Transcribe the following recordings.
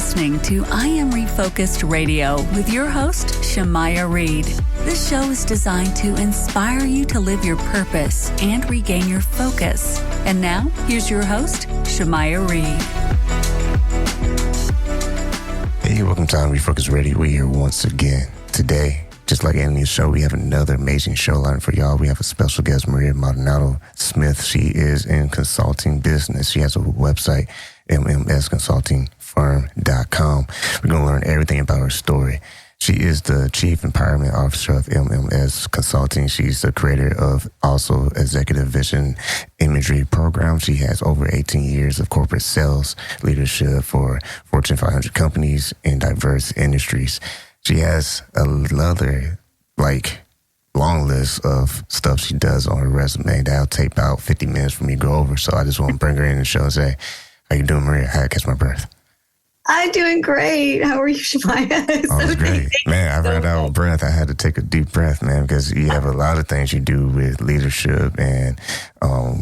listening to I Am Refocused Radio with your host, Shamaya Reed. This show is designed to inspire you to live your purpose and regain your focus. And now, here's your host, Shamaya Reed. Hey, welcome to I Am Refocused Radio. We're here once again today. Just like Anthony's show, we have another amazing show line for y'all. We have a special guest, Maldonado Smith. She is in consulting business. She has a website, mmsconsultingfirm.com. We're going to learn everything about her story. She is the Chief Empowerment Officer of MMS Consulting. She's the creator of also Executive Vision Imagery program. She has over 18 years of corporate sales leadership for Fortune 500 companies in diverse industries. She has another, long list of stuff she does on her resume that'll take about 50 minutes for me to go over. So I just want to bring her in the show and say, how you doing, Maria? How to catch my breath? I'm doing great. How are you, Shamaya? Oh, it's great. Man, I ran out of breath. I had to take a deep breath, man, because you have a lot of things you do with leadership and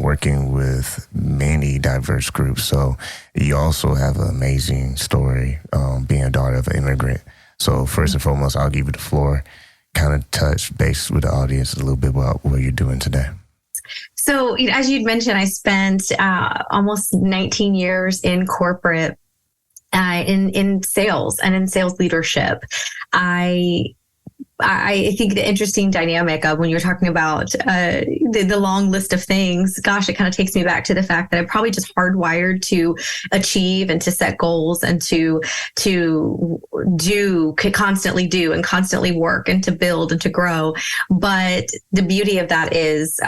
working with many diverse groups. So you also have an amazing story being a daughter of an immigrant. So first and foremost, I'll give you the floor, kind of touch base with the audience a little bit about what you're doing today. So as you'd mentioned, I spent almost 19 years in corporate, in sales and in sales leadership. I think the interesting dynamic of when you're talking about the long list of things, gosh, it kind of takes me back to the fact that I'm probably just hardwired to achieve and to set goals and to constantly do and constantly work and to build and to grow. But the beauty of that is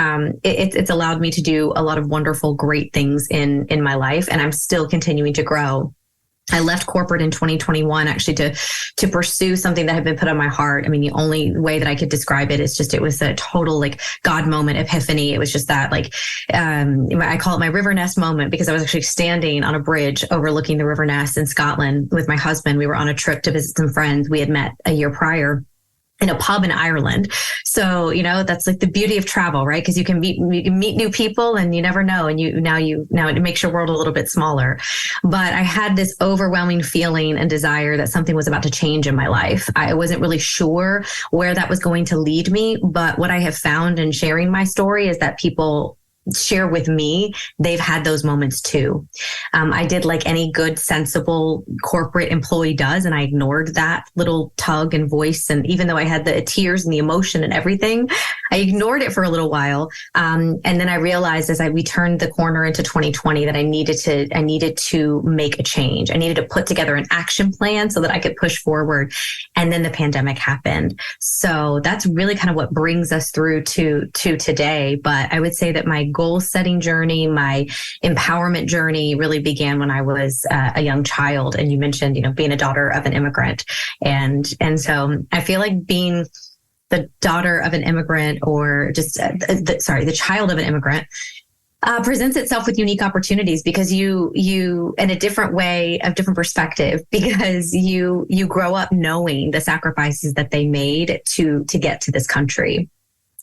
it's allowed me to do a lot of wonderful, great things in my life, and I'm still continuing to grow. I left corporate in 2021 actually to pursue something that had been put on my heart. I mean, the only way that I could describe it is just, it was a total God moment, epiphany. It was just that I call it my River Ness moment, because I was actually standing on a bridge overlooking the River Ness in Scotland with my husband. We were on a trip to visit some friends we had met a year prior in a pub in Ireland. So, that's the beauty of travel, right? Because you can meet new people and you never know. And now it makes your world a little bit smaller. But I had this overwhelming feeling and desire that something was about to change in my life. I wasn't really sure where that was going to lead me. But what I have found in sharing my story is that people share with me, they've had those moments too. I did like any good, sensible corporate employee does, and I ignored that little tug and voice. And even though I had the tears and the emotion and everything, I ignored it for a little while. And then I realized as we turned the corner into 2020 that I needed to make a change. I needed to put together an action plan so that I could push forward. And then the pandemic happened. So that's really kind of what brings us through to today. But I would say that my goal setting journey, my empowerment journey really began when I was a young child. And you mentioned, being a daughter of an immigrant. And so I feel like being the daughter of an immigrant, or just the child of an immigrant, presents itself with unique opportunities, because you in a different way, of different perspective, because you grow up knowing the sacrifices that they made to get to this country.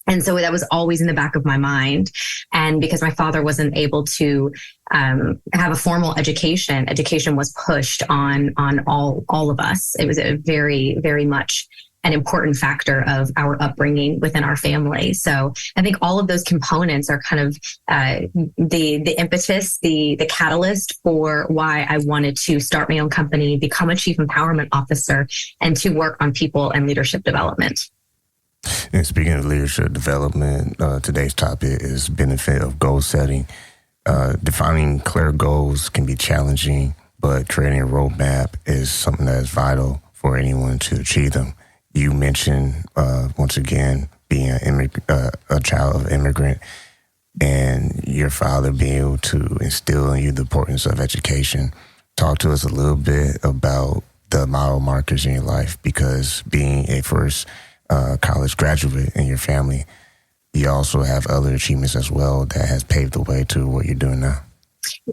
And so that was always in the back of my mind. And because my father wasn't able to have a formal education was pushed on all of us. It was a very, very much an important factor of our upbringing within our family. So I think all of those components are kind of the impetus, the catalyst for why I wanted to start my own company, become a Chief Empowerment Officer, and to work on people and leadership development. And speaking of leadership development, today's topic is benefit of goal setting. Defining clear goals can be challenging, but creating a roadmap is something that is vital for anyone to achieve them. You mentioned, once again, being a child of immigrant, and your father being able to instill in you the importance of education. Talk to us a little bit about the mile markers in your life, because being a first college graduate in your family, you also have other achievements as well that has paved the way to what you're doing now.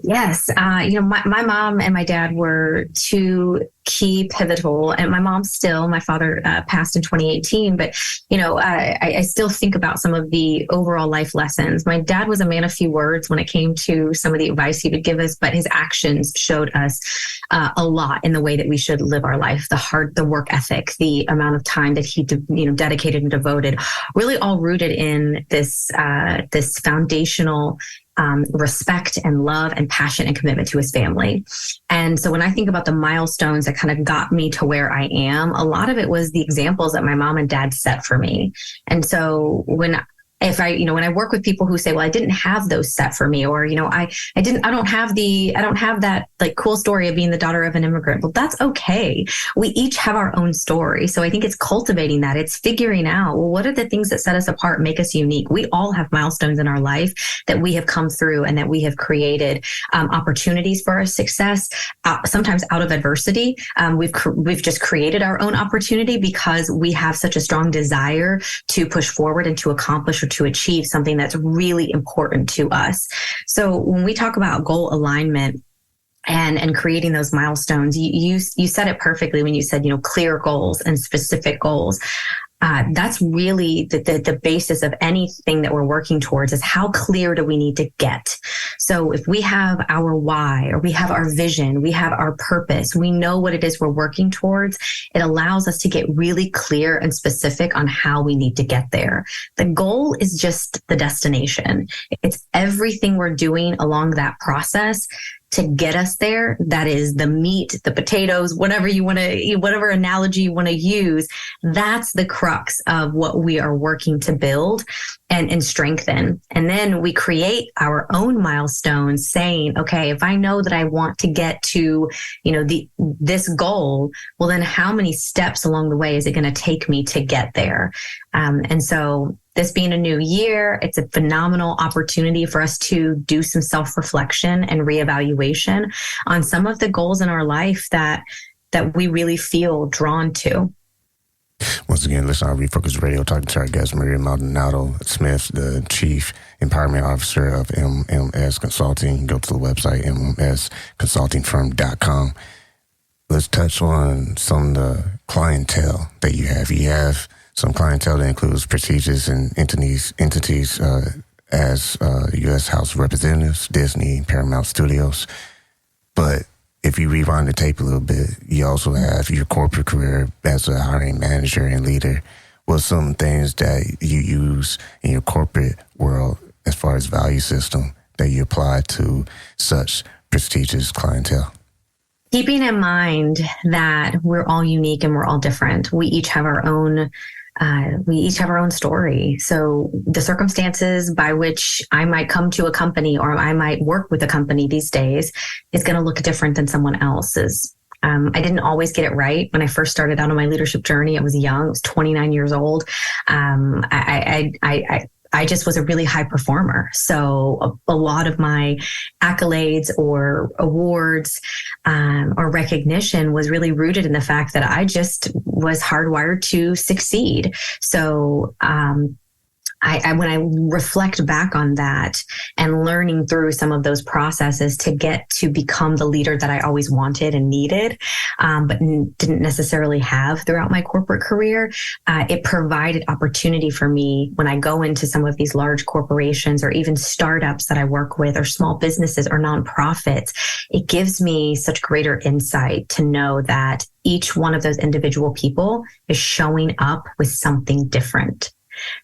Yes. My mom and my dad were two key pivotal, and my father passed in 2018, but I still think about some of the overall life lessons. My dad was a man of few words when it came to some of the advice he would give us, but his actions showed us a lot in the way that we should live our life. The work ethic, the amount of time that he dedicated and devoted, really all rooted in this foundational respect and love and passion and commitment to his family. And so when I think about the milestones that kind of got me to where I am, a lot of it was the examples that my mom and dad set for me. And so when I work with people who say, well, I didn't have those set for me, or, I don't have that like cool story of being the daughter of an immigrant. Well, that's okay. We each have our own story. So I think it's cultivating that. It's figuring out, well, what are the things that set us apart, make us unique? We all have milestones in our life that we have come through and that we have created opportunities for our success, sometimes out of adversity. We've just created our own opportunity because we have such a strong desire to push forward and to accomplish or to achieve something that's really important to us. So when we talk about goal alignment and creating those milestones, you said it perfectly when you said, clear goals and specific goals. That's really the basis of anything that we're working towards, is how clear do we need to get? So if we have our why, or we have our vision, we have our purpose, we know what it is we're working towards, it allows us to get really clear and specific on how we need to get there. The goal is just the destination. It's everything we're doing along that process to get us there. That is the meat, the potatoes, whatever analogy you want to use. That's the crux of what we are working to build and strengthen. And then we create our own milestones, saying, okay, if I know that I want to get to, this goal, well, then how many steps along the way is it going to take me to get there? And so this being a new year, it's a phenomenal opportunity for us to do some self-reflection and reevaluation on some of the goals in our life that we really feel drawn to. Once again, listen to Refocus Radio, talking to our guest, Maria Maldonado Smith, the Chief Empowerment Officer of MMS Consulting. Go to the website, mmsconsultingfirm.com. Let's touch on some of the clientele that you have. You have some clientele that includes prestigious and entities as U.S. House of Representatives, Disney, Paramount Studios. But if you rewind the tape a little bit, you also have your corporate career as a hiring manager and leader. What's some things that you use in your corporate world as far as value system that you apply to such prestigious clientele? Keeping in mind that we're all unique and we're all different. We each have our own story. So the circumstances by which I might come to a company or I might work with a company these days is going to look different than someone else's. I didn't always get it right when I first started out on my leadership journey. I was young. I was 29 years old. I just was a really high performer. So a lot of my accolades or awards or recognition was really rooted in the fact that I just was hardwired to succeed. So when I reflect back on that and learning through some of those processes to get to become the leader that I always wanted and needed, but didn't necessarily have throughout my corporate career, it provided opportunity for me when I go into some of these large corporations or even startups that I work with or small businesses or nonprofits. It gives me such greater insight to know that each one of those individual people is showing up with something different.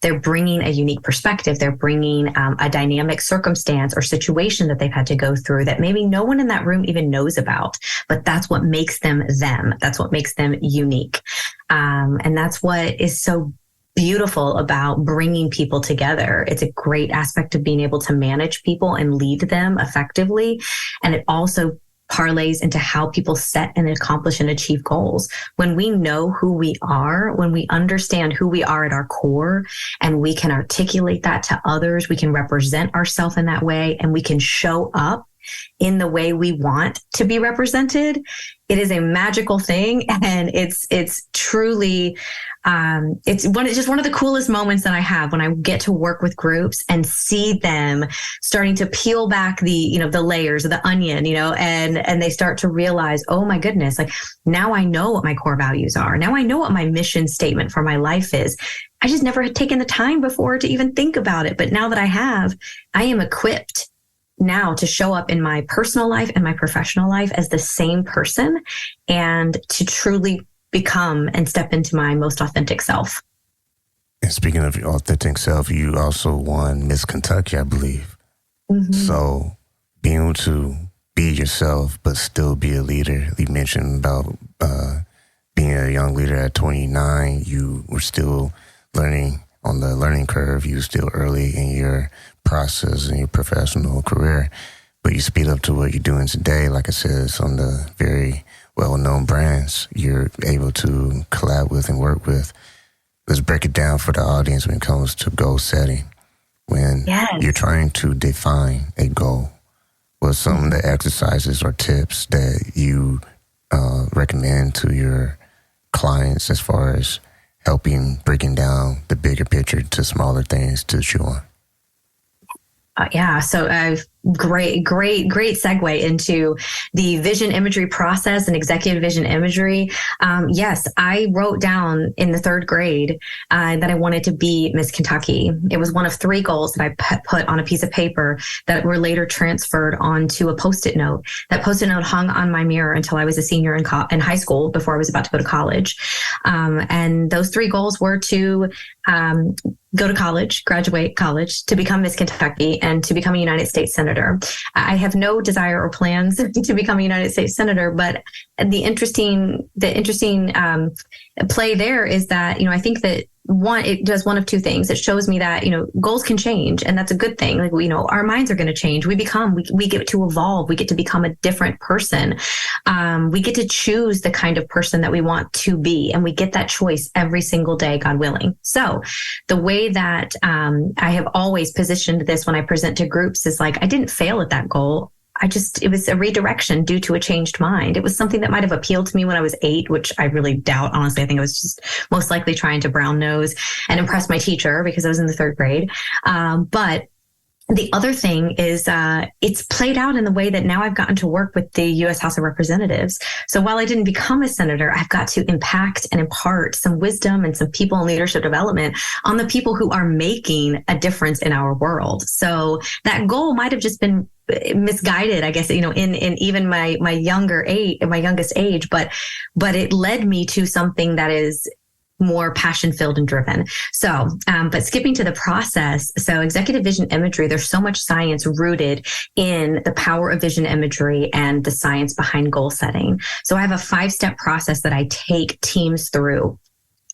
They're bringing a unique perspective. They're bringing a dynamic circumstance or situation that they've had to go through that maybe no one in that room even knows about, but that's what makes them them. That's what makes them unique. And that's what is so beautiful about bringing people together. It's a great aspect of being able to manage people and lead them effectively. And it also parlays into how people set and accomplish and achieve goals. When we know who we are, when we understand who we are at our core, and we can articulate that to others, we can represent ourselves in that way, and we can show up in the way we want to be represented, it is a magical thing. And it's truly, it's just one of the coolest moments that I have when I get to work with groups and see them starting to peel back the layers of the onion, and they start to realize, oh my goodness, like now I know what my core values are. Now I know what my mission statement for my life is. I just never had taken the time before to even think about it. But now that I have, I am equipped now to show up in my personal life and my professional life as the same person and to truly become and step into my most authentic self. And speaking of your authentic self, you also won Miss Kentucky, I believe. Mm-hmm. So being able to be yourself, but still be a leader. You mentioned about being a young leader at 29, you were still learning on the learning curve. You were still early in your process in your professional career, but you speed up to what you're doing today. Like I said, it's on the very well-known brands you're able to collab with and work with. Let's break it down for the audience when it comes to goal setting. When you're trying to define a goal, what's some of the exercises or tips that you recommend to your clients as far as helping breaking down the bigger picture to smaller things to chew on? So great segue into the vision imagery process and executive vision imagery. Yes, I wrote down in the third grade that I wanted to be Miss Kentucky. It was one of 3 goals that I put on a piece of paper that were later transferred onto a Post-it note. That Post-it note hung on my mirror until I was a senior in high school before I was about to go to college. And those 3 goals were to go to college, graduate college, to become Miss Kentucky, and to become a United States Senator. I have no desire or plans to become a United States Senator, but the interesting play there is that, I think that it does one of 2 things. It shows me that, goals can change, and that's a good thing. Like, our minds are going to change. We get to evolve. We get to become a different person. We get to choose the kind of person that we want to be, and we get that choice every single day, God willing. So the way that I have always positioned this when I present to groups is like, I didn't fail at that goal. It was a redirection due to a changed mind. It was something that might have appealed to me when I was 8, which I really doubt. Honestly, I think I was just most likely trying to brown nose and impress my teacher because I was in the 3rd grade. But the other thing is it's played out in the way that now I've gotten to work with the U.S. House of Representatives. So while I didn't become a senator, I've got to impact and impart some wisdom and some people and leadership development on the people who are making a difference in our world. So that goal might have just been misguided, I guess, in even my youngest age, but it led me to something that is more passion-filled and driven. So, but skipping to the process. So executive vision imagery, there's so much science rooted in the power of vision imagery and the science behind goal setting. So I have a 5-step process that I take teams through.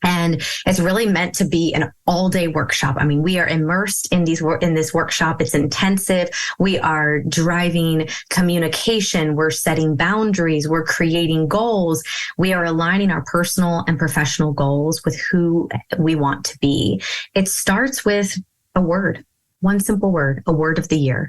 And it's really meant to be an all-day workshop. I mean, we are immersed in this workshop. It's intensive. We are driving communication. We're setting boundaries. We're creating goals. We are aligning our personal and professional goals with who we want to be. It starts with a word. One simple word, a word of the year.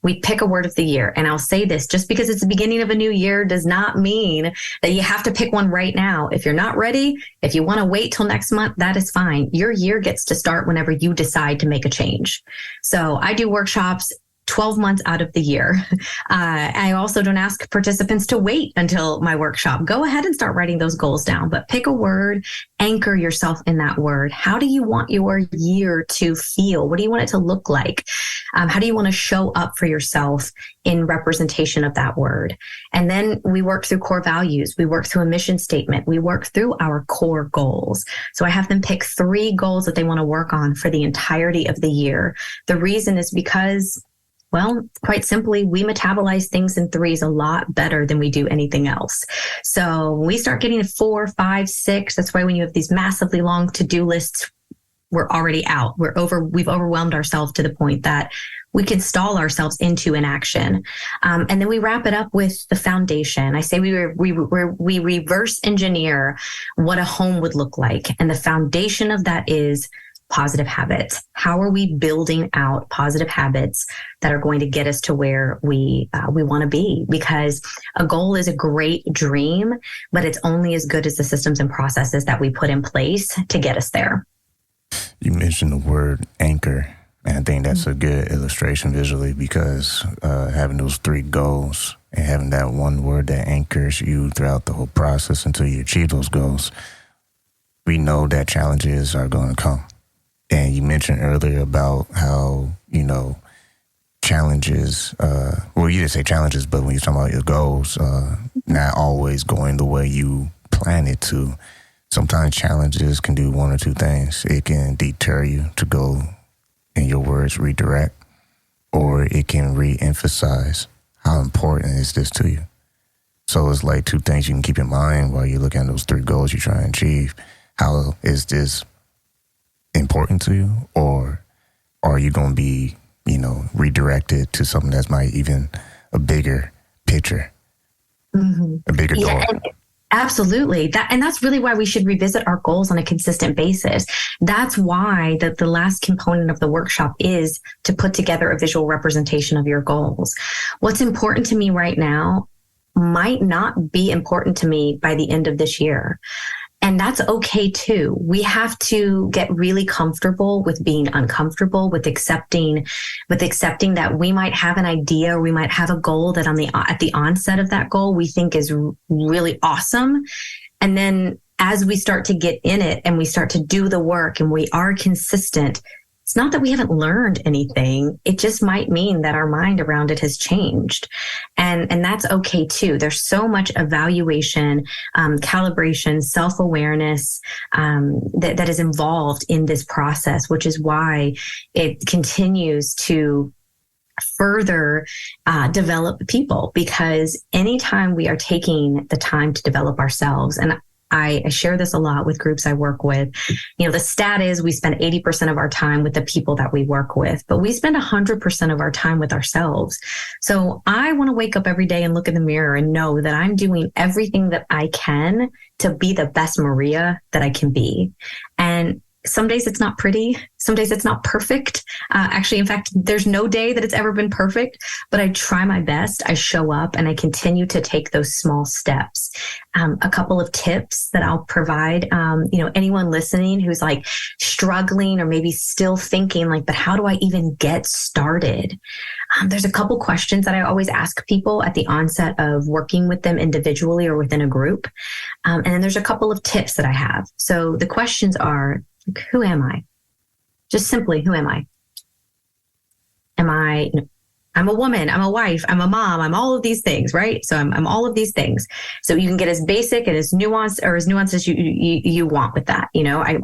We pick a word of the year. And I'll say this, just because it's the beginning of a new year does not mean that you have to pick one right now. If you're not ready, if you want to wait till next month, that is fine. Your year gets to start whenever you decide to make a change. So I do workshops 12 months out of the year. I also don't ask participants to wait until my workshop. Go ahead and start writing those goals down, but pick a word, anchor yourself in that word. How do you want your year to feel? What do you want it to look like? How do you want to show up for yourself in representation of that word? And then we work through core values. We work through a mission statement. We work through our core goals. So I have them pick 3 goals that they want to work on for the entirety of the year. The reason is because, well, quite simply, we metabolize things in 3s a lot better than we do anything else. So when we start getting 4, 5, 6, that's why when you have these massively long to-do lists, we're already out. We've overwhelmed ourselves to the point that we can stall ourselves into inaction. And then we wrap it up with the foundation. I say we reverse engineer what a home would look like. And the foundation of that is positive habits? How are we building out positive habits that are going to get us to where we want to be? Because a goal is a great dream, but it's only as good as the systems and processes that we put in place to get us there. You mentioned the word anchor, and I think that's a good illustration visually, because having those 3 goals and having that one word that anchors you throughout the whole process until you achieve those goals, we know that challenges are going to come. And you mentioned earlier about how, challenges, you didn't say challenges, but when you're talking about your goals, not always going the way you plan it to. Sometimes challenges can do one or two things. It can deter you to go, in your words, redirect, or it can re-emphasize how important is this to you. So it's like 2 things you can keep in mind while you're looking at those 3 goals you're trying to achieve. How is this important to you, or are you going to be, redirected to something that's might even a bigger picture, a bigger door? Absolutely. That's really why we should revisit our goals on a consistent basis. That's why the last component of the workshop is to put together a visual representation of your goals. What's important to me right now might not be important to me by the end of this year. And that's okay too. We have to get really comfortable with being uncomfortable, with accepting that we might have an idea, or we might have a goal that at the onset of that goal we think is really awesome. And then as we start to get in it and we start to do the work and we are consistent, it's not that we haven't learned anything. It just might mean that our mind around it has changed. And that's okay too. There's so much evaluation, calibration, self-awareness that is involved in this process, which is why it continues to further develop people. Because anytime we are taking the time to develop ourselves, and I share this a lot with groups I work with. The stat is we spend 80% of our time with the people that we work with, but we spend 100% of our time with ourselves. So I want to wake up every day and look in the mirror and know that I'm doing everything that I can to be the best Maria that I can be. And some days it's not pretty. Some days it's not perfect. Actually, in fact, there's no day that it's ever been perfect, but I try my best. I show up and I continue to take those small steps. A couple of tips that I'll provide, anyone listening who's like struggling or maybe still thinking like, but how do I even get started? There's a couple questions that I always ask people at the onset of working with them individually or within a group. And then there's a couple of tips that I have. So the questions are, who am I? Just simply, who am I? I'm a woman, I'm a wife, I'm a mom, I'm all of these things, right? So I'm all of these things. So you can get as basic and as nuanced as you want with that.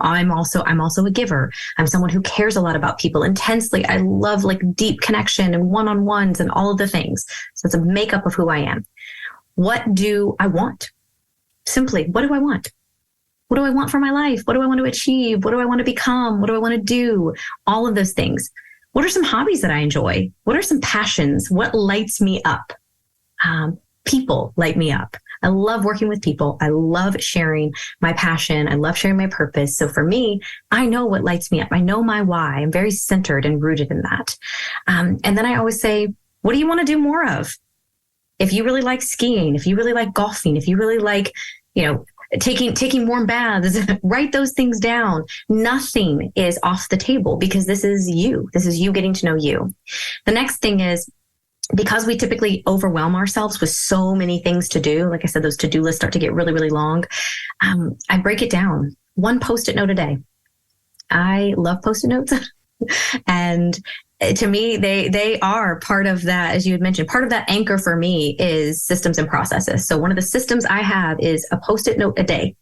I'm also a giver. I'm someone who cares a lot about people intensely. I love like deep connection and one-on-ones and all of the things. So it's a makeup of who I am. What do I want? Simply, what do I want? What do I want for my life? What do I want to achieve? What do I want to become? What do I want to do? All of those things. What are some hobbies that I enjoy? What are some passions? What lights me up? People light me up. I love working with people. I love sharing my passion. I love sharing my purpose. So for me, I know what lights me up. I know my why. I'm very centered and rooted in that. And then I always say, what do you want to do more of? If you really like skiing, if you really like golfing, if you really like, taking warm baths, write those things down. Nothing is off the table because this is you. This is you getting to know you. The next thing is, because we typically overwhelm ourselves with so many things to do, like I said, those to-do lists start to get really, really long. I break it down. 1 Post-it note a day. I love Post-it notes. And to me, they are part of that, as you had mentioned, part of that anchor for me is systems and processes. So one of the systems I have is a Post-it note a day.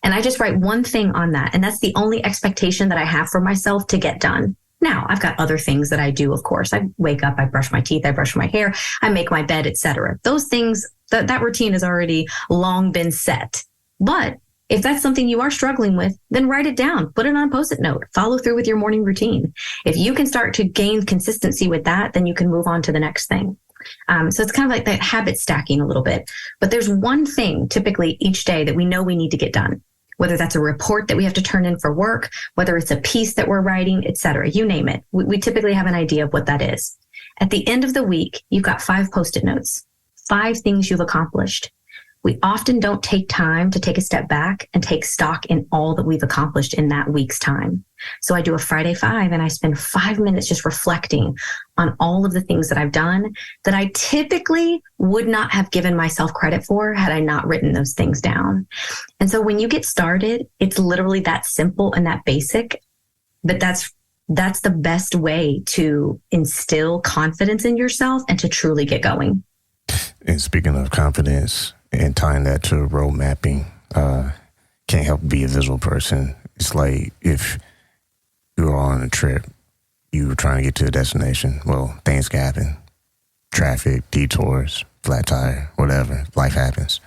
And I just write one thing on that. And that's the only expectation that I have for myself to get done. Now, I've got other things that I do, of course. I wake up, I brush my teeth, I brush my hair, I make my bed, etc. Those things, that routine has already long been set. But if that's something you are struggling with, then write it down, put it on a Post-it note, follow through with your morning routine. If you can start to gain consistency with that, then you can move on to the next thing. So it's kind of like that habit stacking a little bit. But there's one thing typically each day that we know we need to get done. whether that's a report that we have to turn in for work, whether it's a piece that we're writing, et cetera, you name it. We typically have an idea of what that is. At the end of the week, you've got 5 Post-it notes, 5 things you've accomplished. We often don't take time to take a step back and take stock in all that we've accomplished in that week's time. So I do a Friday 5 and I spend 5 minutes just reflecting on all of the things that I've done that I typically would not have given myself credit for had I not written those things down. And so when you get started, it's literally that simple and that basic, but that's the best way to instill confidence in yourself and to truly get going. And speaking of confidence and tying that to road mapping, can't help but be a visual person. It's like if you were on a trip, you were trying to get to a destination. Well, things can happen. Traffic, detours, flat tire, whatever. Life happens.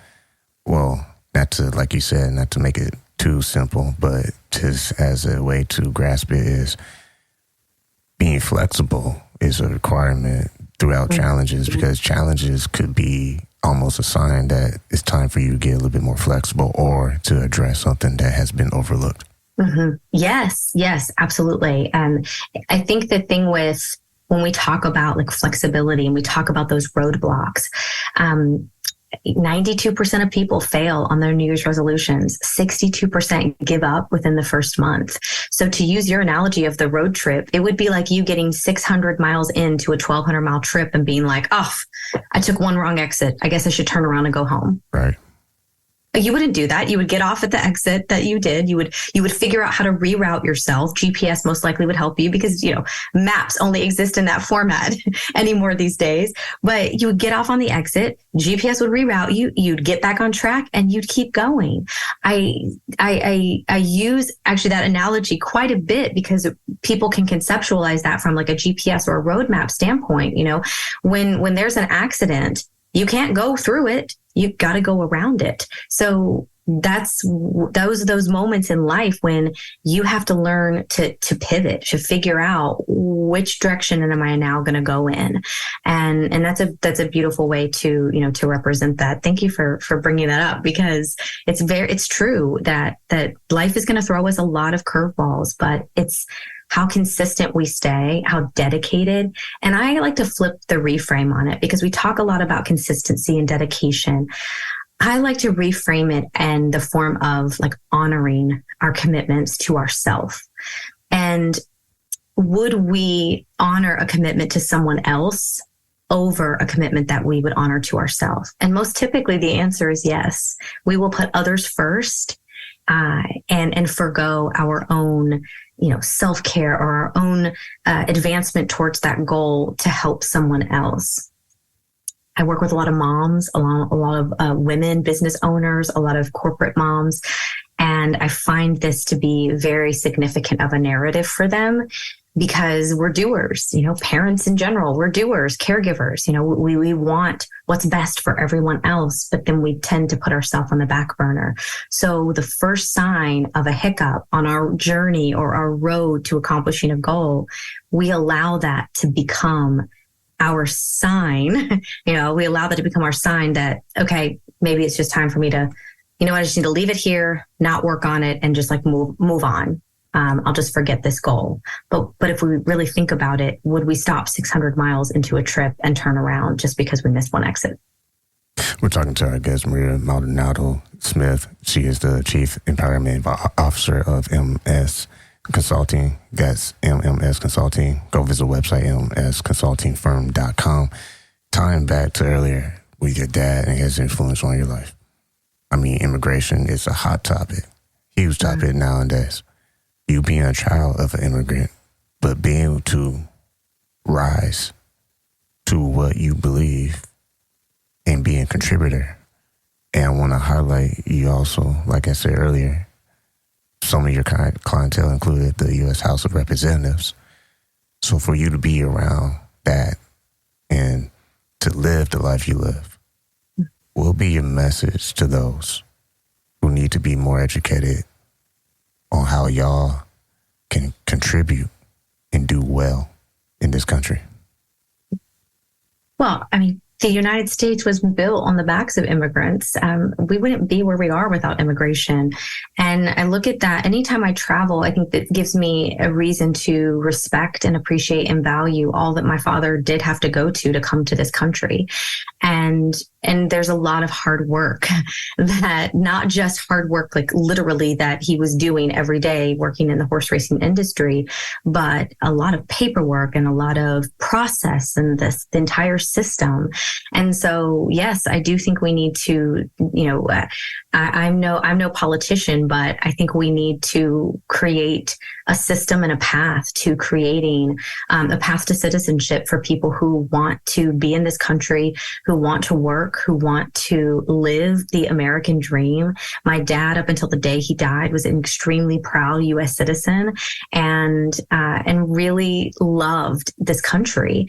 Well, not to, like you said, not to make it too simple, but just as a way to grasp it is being flexible is a requirement throughout challenges, because challenges could be almost a sign that it's time for you to get a little bit more flexible or to address something that has been overlooked. Mm-hmm. Yes, absolutely. And I think the thing with when we talk about like flexibility and we talk about those roadblocks, 92% of people fail on their New Year's resolutions. 62% give up within the first month. So to use your analogy of the road trip, it would be like you getting 600 miles into a 1,200 mile trip and being like, oh, I took one wrong exit. I guess I should turn around and go home. Right. You wouldn't do that. You would get off at the exit that you did. You would figure out how to reroute yourself. GPS most likely would help you because, maps only exist in that format anymore these days. But you would get off on the exit. GPS would reroute you. You'd get back on track and you'd keep going. I use actually that analogy quite a bit because people can conceptualize that from like a GPS or a roadmap standpoint. When there's an accident, you can't go through it. You've got to go around it. So that's those moments in life when you have to learn to pivot, to figure out which direction am I now going to go in. And that's a beautiful way to represent that. Thank you for bringing that up, because it's true that life is going to throw us a lot of curveballs, but it's how consistent we stay, how dedicated. And I like to flip the reframe on it because we talk a lot about consistency and dedication. I like to reframe it in the form of like honoring our commitments to ourselves. And would we honor a commitment to someone else over a commitment that we would honor to ourselves? And most typically the answer is yes. We will put others first and forgo our own self-care or our own advancement towards that goal to help someone else. I work with a lot of moms, a lot of women, business owners, a lot of corporate moms, and I find this to be very significant of a narrative for them because we're doers, parents in general, we're doers, caregivers, we want what's best for everyone else, but then we tend to put ourselves on the back burner. So the first sign of a hiccup on our journey or our road to accomplishing a goal, we allow that to become our sign. We allow that to become our sign that, okay, maybe it's just time for me to, I just need to leave it here, not work on it, and just like move on. I'll just forget this goal. But if we really think about it, would we stop 600 miles into a trip and turn around just because we missed one exit? We're talking to our guest, Maria Maldonado Smith. She is the Chief Empowerment Officer of MS Consulting. That's MMS Consulting. Go visit the website, msconsultingfirm.com. Tying back to earlier with your dad and his influence on your life. I mean, immigration is a hot topic, huge topic nowadays. You being a child of an immigrant, but being able to rise to what you believe and being a contributor. And I want to highlight you also, like I said earlier, some of your clientele included the U.S. House of Representatives. So for you to be around that and to live the life you live, what will be your message to those who need to be more educated on how y'all can contribute and do well in this country? Well, I mean, the United States was built on the backs of immigrants. We wouldn't be where we are without immigration. And I look at that anytime I travel, I think that gives me a reason to respect and appreciate and value all that my father did have to go to come to this country. And there's a lot of hard work that not just hard work, like literally that he was doing every day working in the horse racing industry, but a lot of paperwork and a lot of process and the entire system. And so, yes, I do think we need to, I'm no politician, but I think we need to create a system and a path to creating a path to citizenship for people who want to be in this country, who want to work, who want to live the American dream. My dad, up until the day he died, was an extremely proud U.S. citizen and really loved this country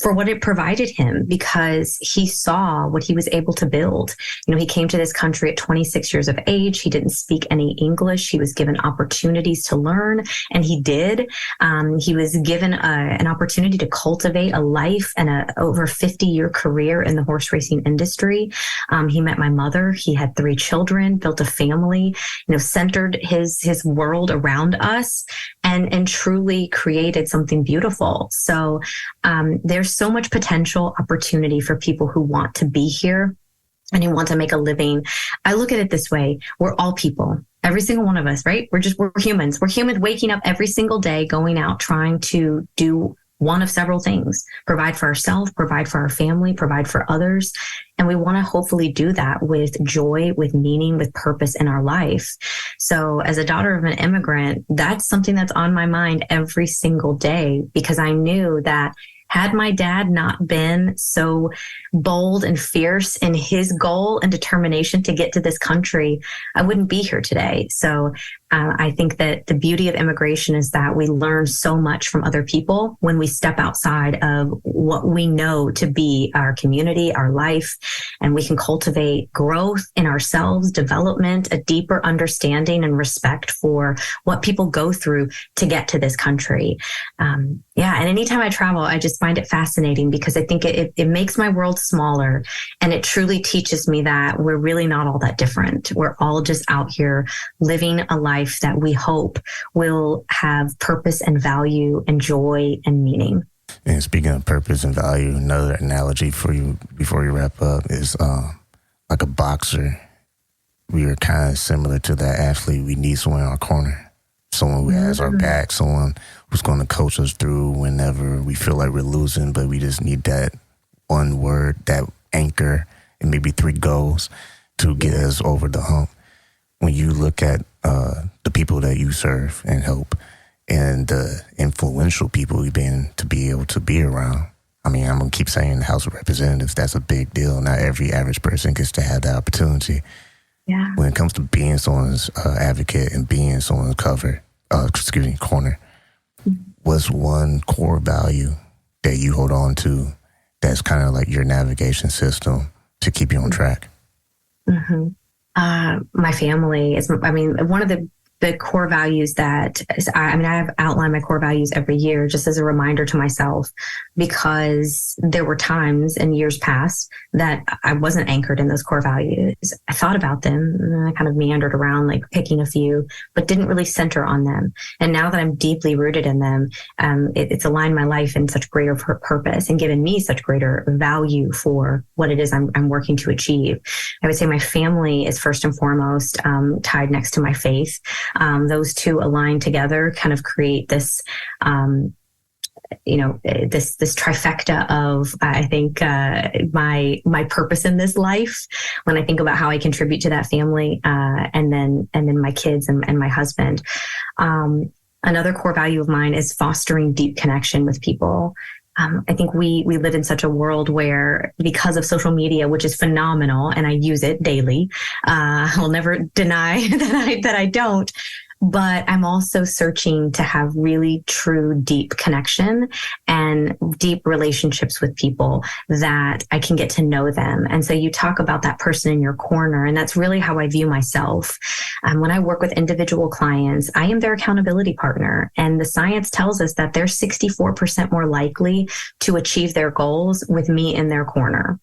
for what it provided him, because he saw what he was able to build. He came to this country at 26 years of age. He didn't speak any English. He was given opportunities to learn, and he did. He was given an opportunity to cultivate a life and a over 50-year career in the horse racing industry. He met my mother. He had 3 children, built a family, centered his world around us, and truly created something beautiful. So there's so much potential opportunity for people who want to be here and who want to make a living. I look at it this way. We're all people. Every single one of us, right? We're humans. We're humans waking up every single day, going out, trying to do one of several things: provide for ourselves, provide for our family, provide for others. And we want to hopefully do that with joy, with meaning, with purpose in our life. So as a daughter of an immigrant, that's something that's on my mind every single day, because I knew that had my dad not been so bold and fierce in his goal and determination to get to this country, I wouldn't be here today. So I think that the beauty of immigration is that we learn so much from other people when we step outside of what we know to be our community, our life, and we can cultivate growth in ourselves, development, a deeper understanding and respect for what people go through to get to this country. And anytime I travel, I just find it fascinating, because I think it makes my world smaller, and it truly teaches me that we're really not all that different. We're all just out here living a life that we hope will have purpose and value and joy and meaning. And speaking of purpose and value, another analogy for you before you wrap up is like a boxer. We are kind of similar to that athlete. We need someone in our corner, someone who has our back, someone who's going to coach us through whenever we feel like we're losing, but we just need that one word, that anchor, and maybe 3 goals to get us over the hump. When you look at the people that you serve and help, and the influential people you've been to be able to be around, I mean, I'm going to keep saying the House of Representatives, that's a big deal. Not every average person gets to have that opportunity. Yeah. When it comes to being someone's advocate and being someone's corner, what's one core value that you hold on to that's kind of like your navigation system to keep you on track? Mm-hmm. My family is, one of the core values that I have outlined my core values every year just as a reminder to myself, because there were times in years past that I wasn't anchored in those core values. I thought about them and I kind of meandered around, like picking a few, but didn't really center on them. And now that I'm deeply rooted in them, it's aligned my life in such greater purpose and given me such greater value for what it is I'm working to achieve. I would say my family is first and foremost tied next to my faith. Those two aligned together kind of create this, this trifecta of, I think, my purpose in this life. When I think about how I contribute to that family, and then my kids and my husband. Another core value of mine is fostering deep connection with people. I think we live in such a world where, because of social media, which is phenomenal, and I use it daily, I'll never deny that I don't. but I'm also searching to have really true, deep connection and deep relationships with people that I can get to know them. And so you talk about that person in your corner, and that's really how I view myself. When I work with individual clients, I am their accountability partner. And the science tells us that they're 64% more likely to achieve their goals with me in their corner.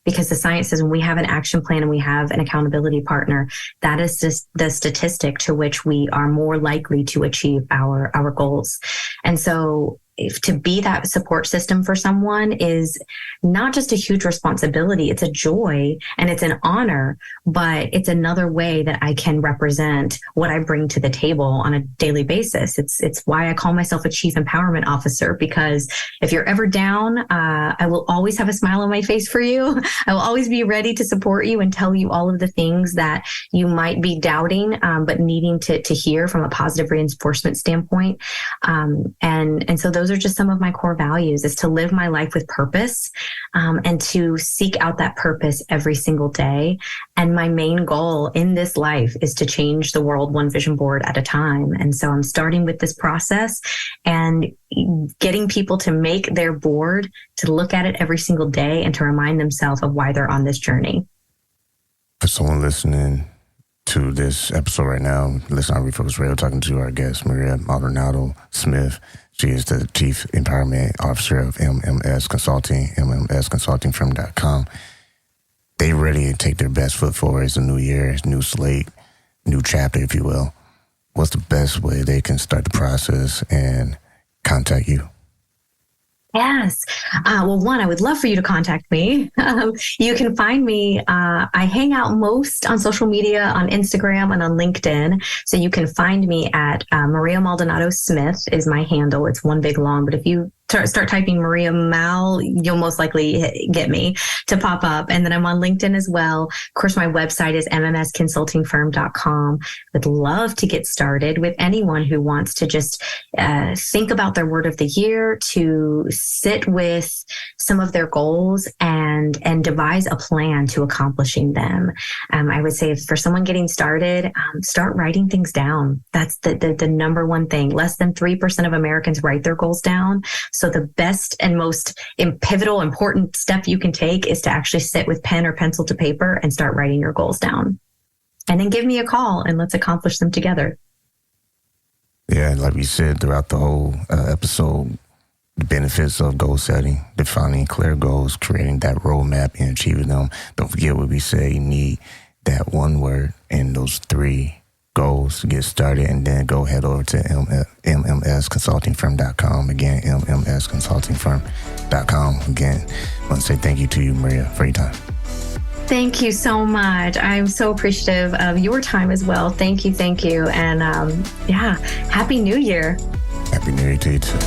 Because the science says when we have an action plan and we have an accountability partner, that is just the statistic to which we are more likely to achieve our goals. And so to be that support system for someone is not just a huge responsibility. It's a joy and it's an honor, but it's another way that I can represent what I bring to the table on a daily basis. It's why I call myself a chief empowerment officer, because if you're ever down, I will always have a smile on my face for you. I will always be ready to support you and tell you all of the things that you might be doubting, but needing to hear from a positive reinforcement standpoint. And so those are just some of my core values, is to live my life with purpose, and to seek out that purpose every single day. And my main goal in this life is to change the world one vision board at a time. And so I'm starting with this process and getting people to make their board, to look at it every single day and to remind themselves of why they're on this journey. For someone listening to this episode right now, listen on Refocus Radio, talking to our guest, Maria Maldonado Smith. She is the Chief Empowerment Officer of MMS Consulting, mmsconsultingfirm.com. They ready to take their best foot forward. It's a new year, new slate, new chapter, if you will. What's the best way they can start the process and contact you? Yes. Well, one, I would love for you to contact me. You can find me. I hang out most on social media, on Instagram and on LinkedIn. So you can find me at Maria Maldonado Smith is my handle. It's one big long, but if you start typing Maria Mal, you'll most likely get me to pop up. And then I'm on LinkedIn as well. Of course, my website is mmsconsultingfirm.com. Would love to get started with anyone who wants to just think about their word of the year, to sit with some of their goals and devise a plan to accomplishing them. I would say for someone getting started, start writing things down. That's the number one thing. Less than 3% of Americans write their goals down. So the best and most pivotal, important step you can take is to actually sit with pen or pencil to paper and start writing your goals down. And then give me a call and let's accomplish them together. Yeah, like we said throughout the whole episode, the benefits of goal setting, defining clear goals, creating that roadmap and achieving them. Don't forget what we say, you need that one word and those 3 goals to get started, and then go head over to mmsconsultingfirm.com. Again, mmsconsultingfirm.com. Again, I want to say thank you to you, Maria, for your time. Thank you so much. I'm so appreciative of your time as well. Thank you. And Happy New Year. Happy New Year to you too.